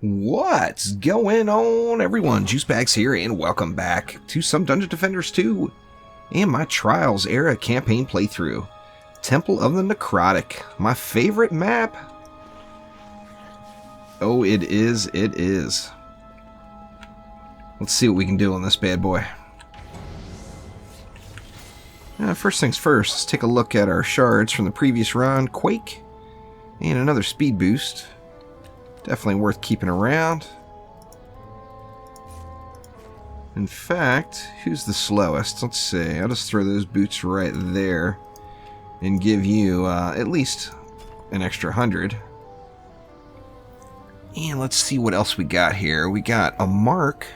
What's going on, everyone? Juicebags here, and welcome back to some Dungeon Defenders 2 and my Trials era campaign playthrough. Temple of the Necrotic, my favorite map. Oh, it is, it is. Let's see what we can do on this bad boy. First things first, let's take a look at our shards from the previous run. Quake, and another speed boost. Definitely worth keeping around. In fact, who's the slowest? Let's see. I'll just throw those boots right there and give you at least an extra 100. And let's see what else we got here. We got a mark.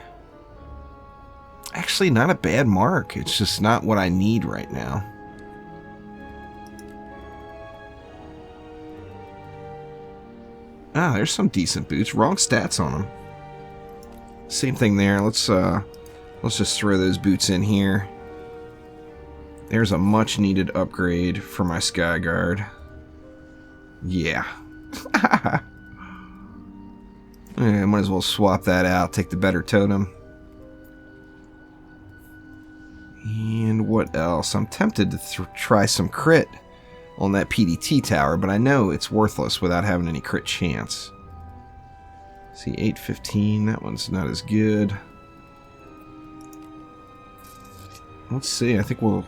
Actually, not a bad mark. It's just not what I need right now. Ah, there's some decent boots. Wrong stats on them. Same thing there. Let's just throw those boots in here. There's a much needed upgrade for my Sky Guard. Yeah. I might as well swap that out. Take the better totem. And what else? I'm tempted to try some crit on that PDT tower, but I know it's worthless without having any crit chance. See, 815, that one's not as good. Let's see, I think we'll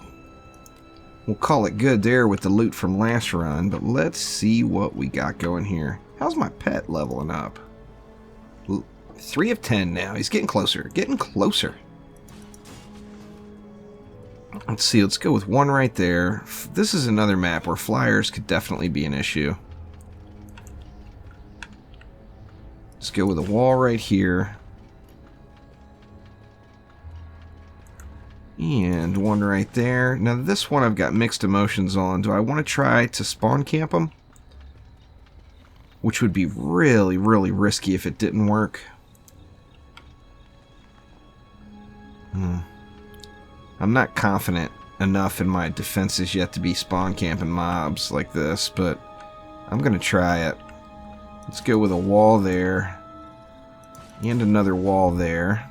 call it good there with the loot from last run, but let's see what we got going here. How's my pet leveling up? 3 of 10 now. He's getting closer, getting closer. Let's see, let's go with one right there. This is another map where flyers could definitely be an issue. Let's go with a wall right here. And one right there. Now this one I've got mixed emotions on. Do I want to try to spawn camp them? Which would be really, really risky if it didn't work. I'm not confident enough in my defenses yet to be spawn camping mobs like this, but I'm going to try it. Let's go with a wall there and another wall there.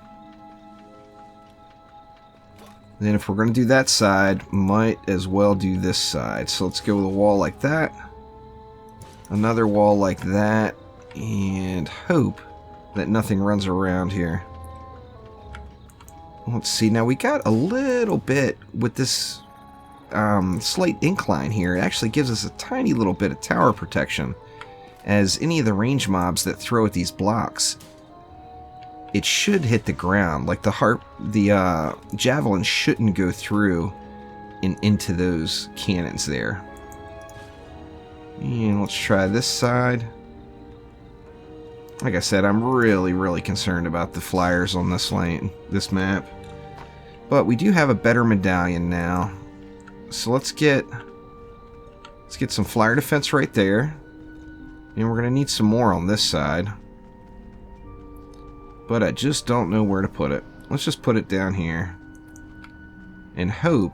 Then if we're going to do that side, might as well do this side. So let's go with a wall like that, another wall like that, and hope that nothing runs around here. Let's see, now we got a little bit with this slight incline here. It actually gives us a tiny little bit of tower protection, as any of the range mobs that throw at these blocks, it should hit the ground. Like the javelin shouldn't go through and into those cannons there. And let's try this side. Like I said, I'm really, really concerned about the flyers on this map. But we do have a better medallion now. So let's get some flyer defense right there. And we're going to need some more on this side. But I just don't know where to put it. Let's just put it down here. And hope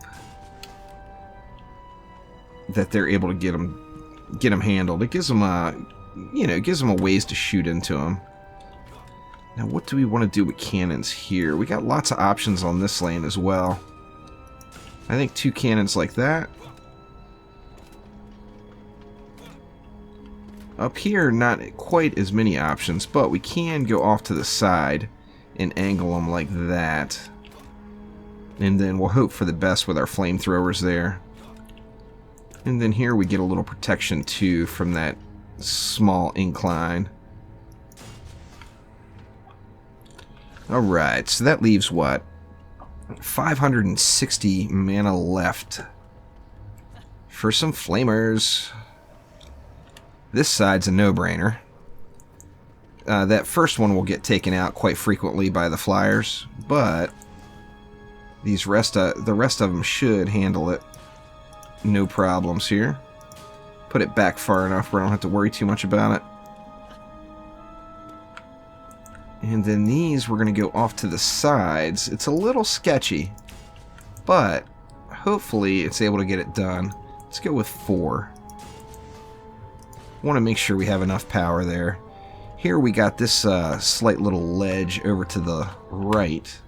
that they're able to get them handled. It gives them a ways to shoot into them. Now, what do we want to do with cannons here? We got lots of options on this lane as well. I think 2 cannons like that. Up here, not quite as many options, but we can go off to the side and angle them like that. And then we'll hope for the best with our flamethrowers there. And then here we get a little protection too from that small incline. Alright, so that leaves what? 560 mana left for some flamers. This side's a no-brainer. That first one will get taken out quite frequently by the flyers, but the rest of them should handle it. No problems here. Put it back far enough where I don't have to worry too much about it. And then these, we're going to go off to the sides. It's a little sketchy, but hopefully it's able to get it done. Let's go with 4. Want to make sure we have enough power there. Here we got this slight little ledge over to the right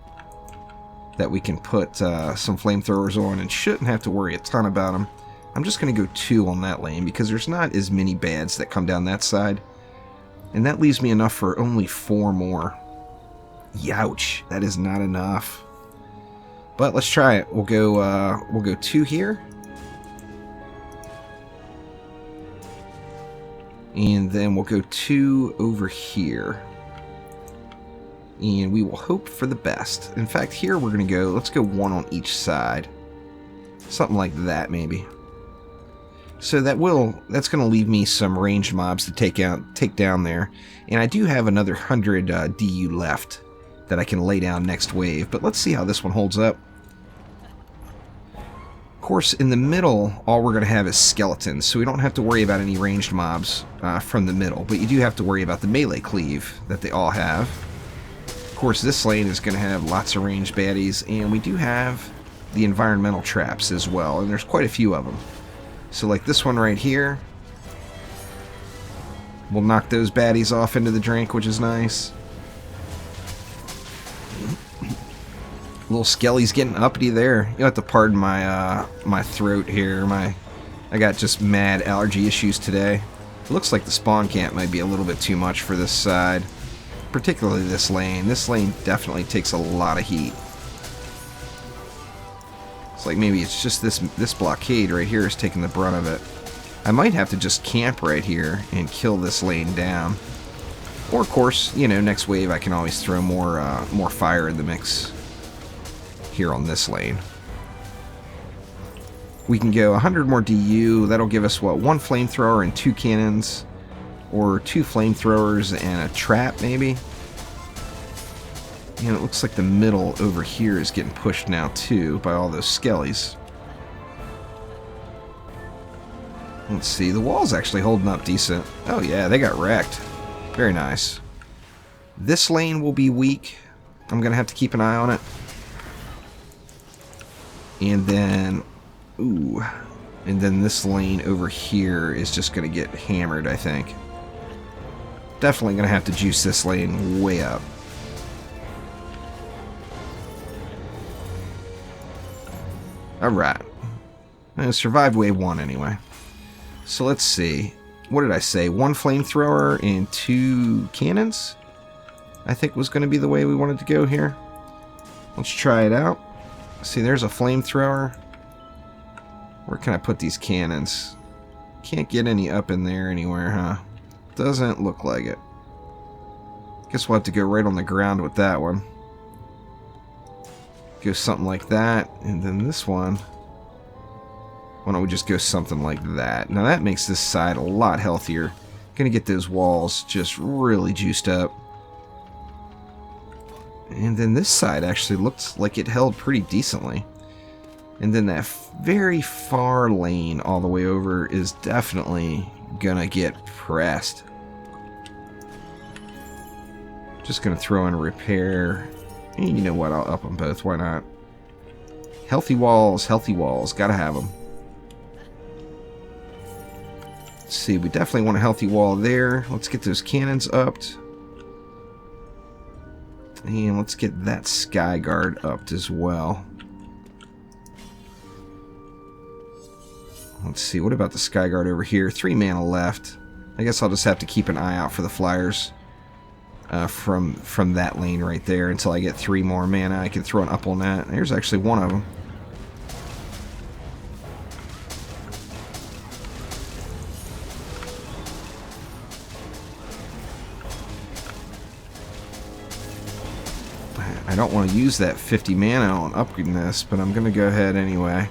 that we can put some flamethrowers on and shouldn't have to worry a ton about them. I'm just going to go 2 on that lane because there's not as many bads that come down that side. And that leaves me enough for only 4 more. Youch, that is not enough. But let's try it. We'll go 2 here. And then we'll go 2 over here. And we will hope for the best. In fact, here we're going to go, let's go 1 on each side. Something like that, maybe. So that's going to leave me some ranged mobs to take down there. And I do have another 100 DU left that I can lay down next wave. But let's see how this one holds up. Of course, in the middle, all we're going to have is skeletons. So we don't have to worry about any ranged mobs from the middle. But you do have to worry about the melee cleave that they all have. Of course, this lane is going to have lots of ranged baddies. And we do have the environmental traps as well. And there's quite a few of them. So like this one right here, we'll knock those baddies off into the drink, which is nice. Little Skelly's getting uppity there. You'll have to pardon my my throat here. I got just mad allergy issues today. It looks like the spawn camp might be a little bit too much for this side, particularly this lane. This lane definitely takes a lot of heat. It's like maybe it's just this blockade right here is taking the brunt of it. I might have to just camp right here and kill this lane down. Or of course, you know, next wave I can always throw more fire in the mix here on this lane. We can go 100 more DU. That'll give us what, 1 flamethrower and 2 cannons, or 2 flamethrowers and a trap maybe. And it looks like the middle over here is getting pushed now too by all those skellies. Let's see, the wall's actually holding up decent. Oh yeah, they got wrecked. Very nice. This lane will be weak. I'm gonna have to keep an eye on it. And then, ooh, and then this lane over here is just gonna get hammered, I think. Definitely gonna have to juice this lane way up. Alright. I survived wave 1 anyway. So let's see. What did I say? 1 flamethrower and 2 cannons? I think was going to be the way we wanted to go here. Let's try it out. See, there's a flamethrower. Where can I put these cannons? Can't get any up in there anywhere, huh? Doesn't look like it. Guess we'll have to go right on the ground with that one. Go something like that, and then this one, why don't we just go something like that? Now that makes this side a lot healthier. Gonna get those walls just really juiced up. And then this side actually looked like it held pretty decently. And then that very far lane all the way over is definitely gonna get pressed. Just gonna throw in a repair. And you know what, I'll up them both, why not? Healthy walls, gotta have them. Let's see, we definitely want a healthy wall there. Let's get those cannons upped. And let's get that sky guard upped as well. Let's see, what about the sky guard over here? 3 mana left. I guess I'll just have to keep an eye out for the flyers. From that lane right there until I get 3 more mana. I can throw an up on that. There's actually one of them. I don't want to use that 50 mana on upgrading this, but I'm going to go ahead anyway.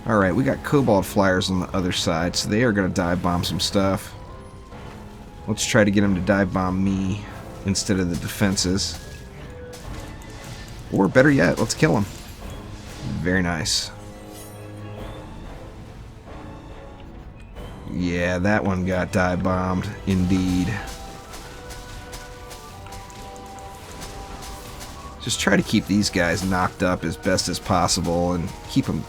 Alright, we got Cobalt Flyers on the other side, so they are going to dive bomb some stuff. Let's try to get them to dive bomb me instead of the defenses. Or better yet, let's kill them. Very nice. Yeah, that one got dive bombed, indeed. Just try to keep these guys knocked up as best as possible and keep them,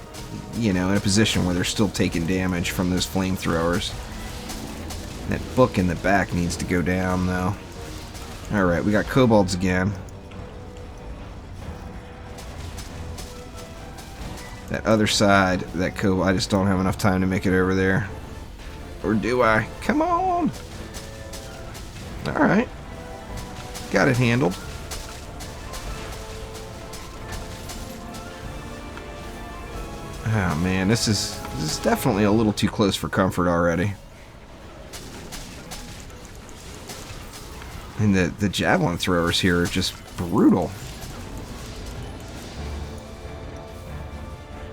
you know, in a position where they're still taking damage from those flamethrowers. That book in the back needs to go down, though. Alright, we got kobolds again. That other side, that kobold, I just don't have enough time to make it over there. Or do I? Come on! Alright. Got it handled. Oh man, this is definitely a little too close for comfort already. And the javelin throwers here are just brutal.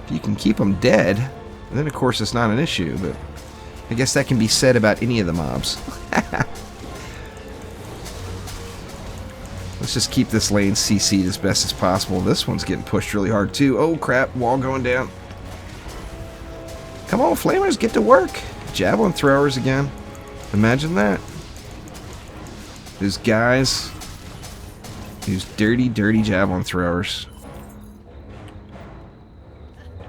If you can keep them dead, then of course it's not an issue, but I guess that can be said about any of the mobs. Let's just keep this lane CC'd as best as possible. This one's getting pushed really hard too. Oh crap, wall going down. Come on, flamers, get to work. Javelin throwers again. Imagine that. Those guys. Those dirty, dirty javelin throwers.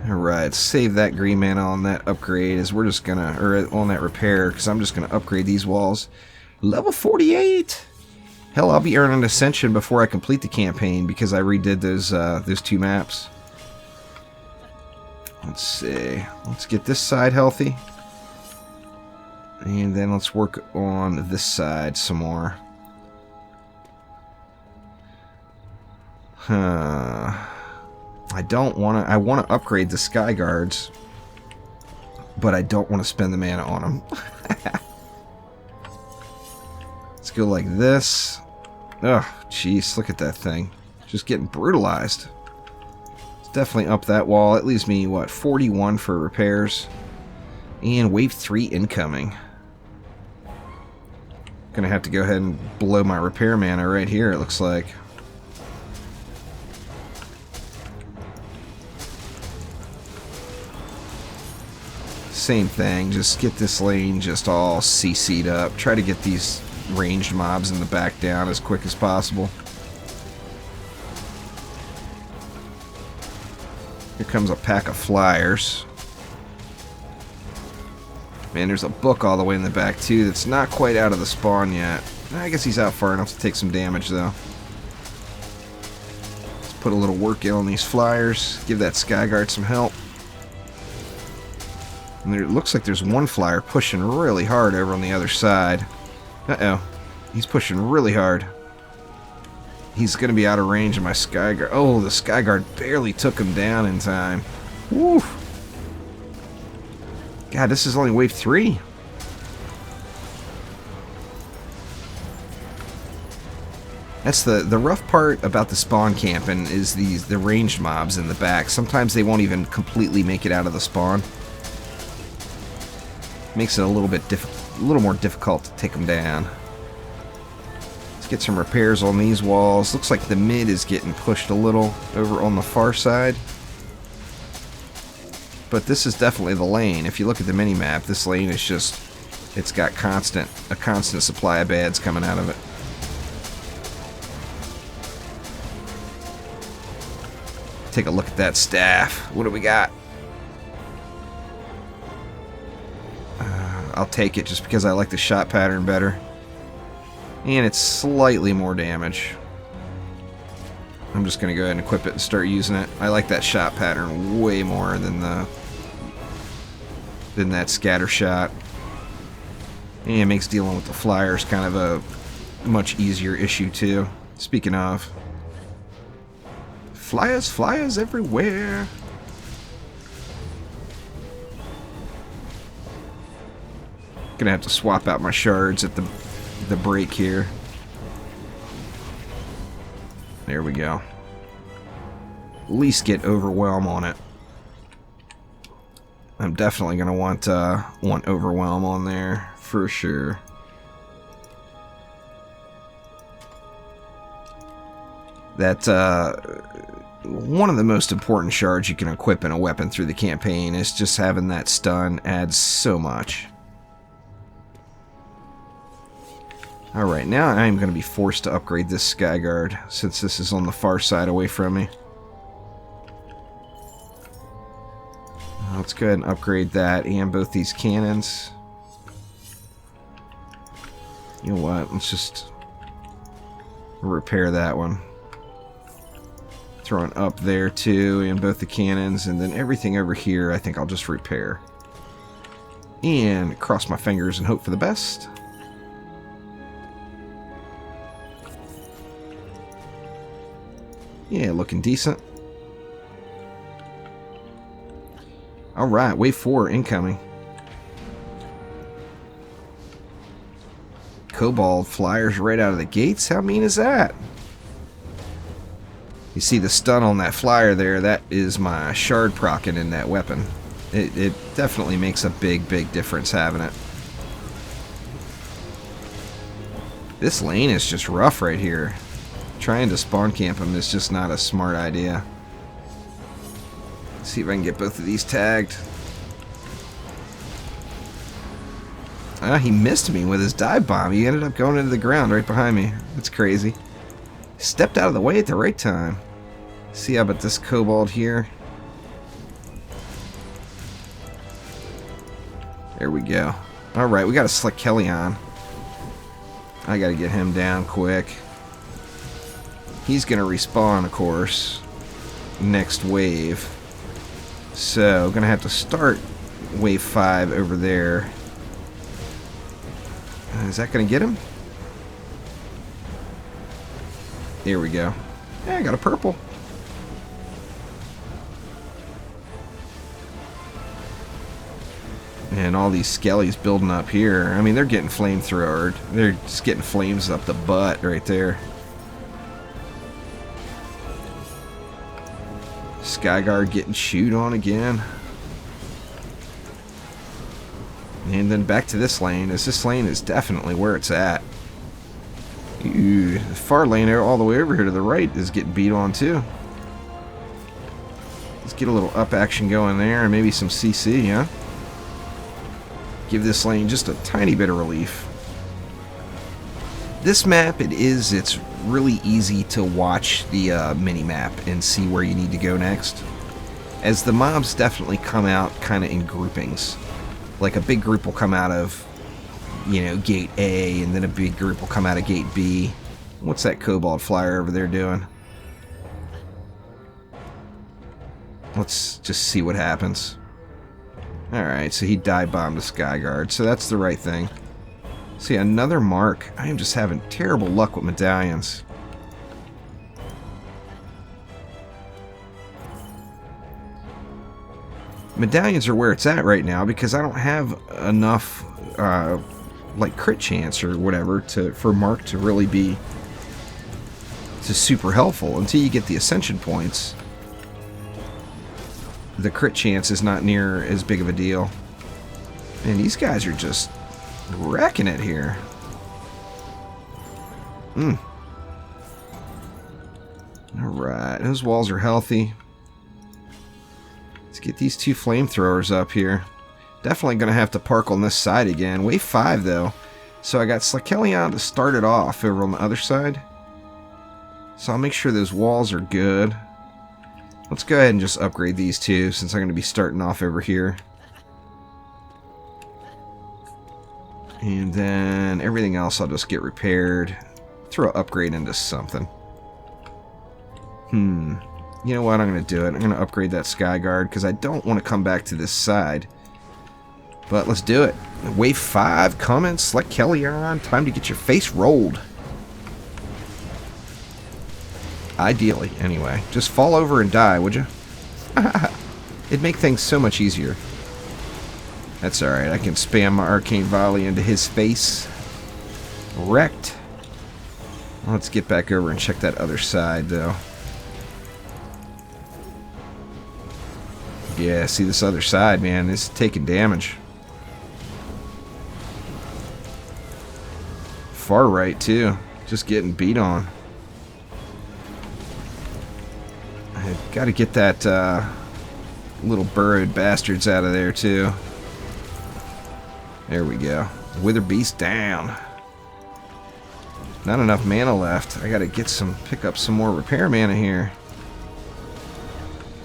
Alright, save that green mana on that upgrade as we're just gonna, or on that repair, because I'm just gonna upgrade these walls. Level 48! Hell, I'll be earning Ascension before I complete the campaign because I redid those two maps. Let's see. Let's get this side healthy. And then let's work on this side some more. I don't want to... I want to upgrade the Sky Guards. But I don't want to spend the mana on them. Let's go like this. Oh, jeez. Look at that thing. Just getting brutalized. Definitely up that wall. It leaves me, what, 41 for repairs. And wave 3 incoming. Gonna have to go ahead and blow my repair mana right here, it looks like. Same thing, just get this lane just all CC'd up. Try to get these ranged mobs in the back down as quick as possible. Here comes a pack of flyers. Man, there's a book all the way in the back, too, that's not quite out of the spawn yet. I guess he's out far enough to take some damage, though. Let's put a little work in on these flyers. Give that Skyguard some help. And there, it looks like there's one flyer pushing really hard over on the other side. Uh-oh. He's pushing really hard. He's going to be out of range of my Skyguard. Oh, the Skyguard barely took him down in time. Woo! God, this is only wave 3. That's the rough part about the spawn camping is the ranged mobs in the back. Sometimes they won't even completely make it out of the spawn. Makes it a little more difficult to take them down. Get some repairs on these walls. Looks like the mid is getting pushed a little over on the far side. But this is definitely the lane. If you look at the mini-map, this lane is just... it's got a constant supply of bads coming out of it. Take a look at that staff. What do we got? I'll take it just because I like the shot pattern better. And it's slightly more damage. I'm just going to go ahead and equip it and start using it. I like that shot pattern way more than that scatter shot. And it makes dealing with the flyers kind of a much easier issue too. Speaking of, flyers everywhere. Gonna have to swap out my shards at the break here. There we go. At least get overwhelm on it. I'm definitely gonna want overwhelm on there for sure. That one of the most important shards you can equip in a weapon through the campaign is just having that stun adds so much. Alright, now I'm going to be forced to upgrade this Skyguard, since this is on the far side away from me. Let's go ahead and upgrade that and both these cannons. You know what, let's just repair that one. Throwing up there too, and both the cannons, and then everything over here I think I'll just repair. And cross my fingers and hope for the best. Yeah, looking decent. Alright, wave 4 incoming. Cobalt flyers right out of the gates? How mean is that? You see the stun on that flyer there, that is my shard proccing in that weapon. It definitely makes a big difference having it. This lane is just rough right here. Trying to spawn camp him is just not a smart idea. Let's see if I can get both of these tagged. He missed me with his dive bomb. He ended up going into the ground right behind me. That's crazy. Stepped out of the way at the right time. See how about this kobold here? There we go. Alright, we got a Slick Kelly on. I gotta get him down quick. He's gonna respawn, of course, next wave. So, gonna have to start wave 5 over there. Is that gonna get him? There we go. Yeah, I got a purple. And all these skellies building up here. I mean, they're getting flamethrowered. They're just getting flames up the butt right there. Skyguard getting chewed on again. And then back to this lane, as this lane is definitely where it's at. Ooh, the far lane all the way over here to the right is getting beat on too. Let's get a little up action going there, and maybe some CC, huh? Give this lane just a tiny bit of relief. This map, it's really easy to watch the mini-map and see where you need to go next, as the mobs definitely come out kind of in groupings. Like a big group will come out of, you know, gate A, and then a big group will come out of gate B. What's that kobold flyer over there doing? Let's just see what happens. Alright, so he dive bombed the Skyguard, so that's the right thing. See, another mark. I am just having terrible luck with medallions. Medallions are where it's at right now because I don't have enough like crit chance or whatever for Mark to really be super helpful. Until you get the ascension points, the crit chance is not near as big of a deal. And these guys are just wrecking it here. Alright, those walls are healthy. Let's get these two flamethrowers up here. Definitely going to have to park on this side again. Wave 5 though. So I got Slakelion to start it off over on the other side. So I'll make sure those walls are good. Let's go ahead and just upgrade these two since I'm going to be starting off over here. And then everything else I'll just get repaired. Throw an upgrade into something. You know what? I'm going to do it. I'm going to upgrade that Skyguard because I don't want to come back to this side. But let's do it. Wave 5 coming. Select Kelly on. Time to get your face rolled. Ideally, anyway. Just fall over and die, would you? It'd make things so much easier. That's alright. I can spam my arcane volley into his face. Wrecked. Let's get back over and check that other side, though. Yeah, see this other side, man. It's taking damage. Far right, too. Just getting beat on. I've got to get that little burrowed bastards out of there, too. There we go. Wither Beast down. Not enough mana left. I gotta pick up some more repair mana here.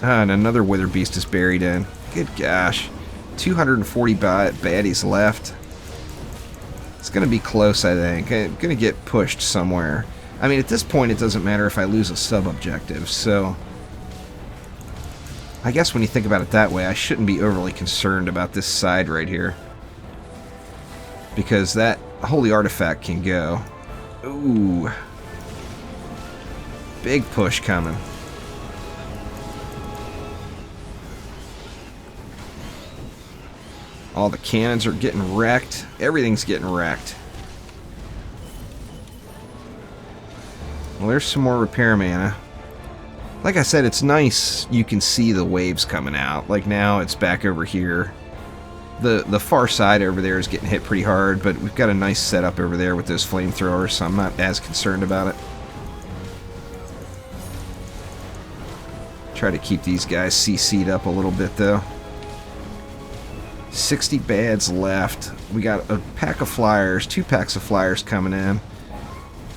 Ah, and another Wither Beast is buried in. Good gosh. 240 baddies left. It's gonna be close, I think. I'm gonna get pushed somewhere. I mean, at this point, it doesn't matter if I lose a sub-objective, so... I guess when you think about it that way, I shouldn't be overly concerned about this side right here. Because that Holy Artifact can go. Ooh. Big push coming. All the cannons are getting wrecked. Everything's getting wrecked. Well, there's some more repair mana. Like I said, it's nice you can see the waves coming out. Like now it's back over here. The far side over there is getting hit pretty hard, but we've got a nice setup over there with those flamethrowers, so I'm not as concerned about it. Try to keep these guys CC'd up a little bit though. 60 bads left. We got a pack of flyers, 2 packs of flyers coming in.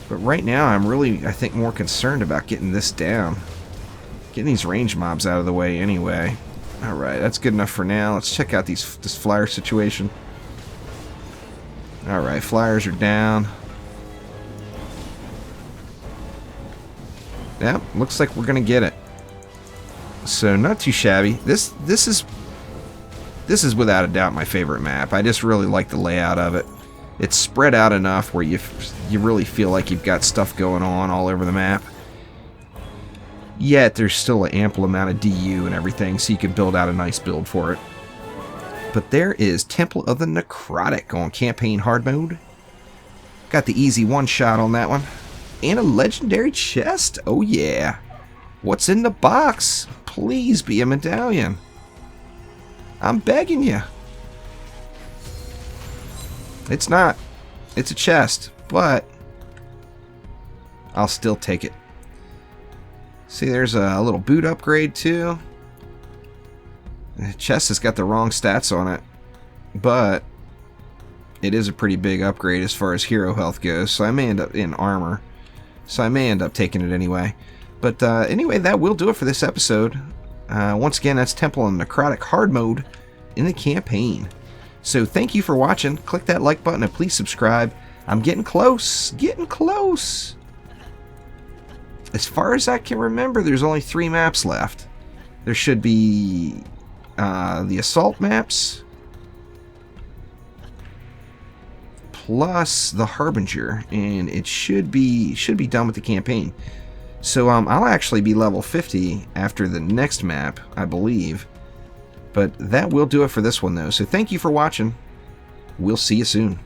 But right now I'm really, I think, more concerned about getting this down. Getting these range mobs out of the way anyway. Alright, that's good enough for now. Let's check out this flyer situation. Alright, flyers are down. Yep, looks like we're gonna get it. So not too shabby. This is without a doubt my favorite map. I just really like the layout of it. It's spread out enough where you really feel like you've got stuff going on all over the map. Yet there's still an ample amount of DU and everything, so you can build out a nice build for it. But there is Temple of the Necrotic on campaign hard mode. Got the easy one-shot on that one. And a legendary chest. Oh yeah. What's in the box? Please be a medallion. I'm begging you. It's not. It's a chest, but I'll still take it. See, there's a little boot upgrade too. The chest has got the wrong stats on it, but it is a pretty big upgrade as far as hero health goes, so I may end up in armor. So I may end up taking it anyway. But anyway, that will do it for this episode. Once again, that's Temple and Necrotic hard mode in the campaign. So thank you for watching. Click that like button and please subscribe. I'm getting close. Getting close. As far as I can remember, there's only 3 maps left. There should be the assault maps plus the Harbinger, and it should be done with the campaign. So I'll actually be level 50 after the next map, I believe. But that will do it for this one though. So thank you for watching. We'll see you soon.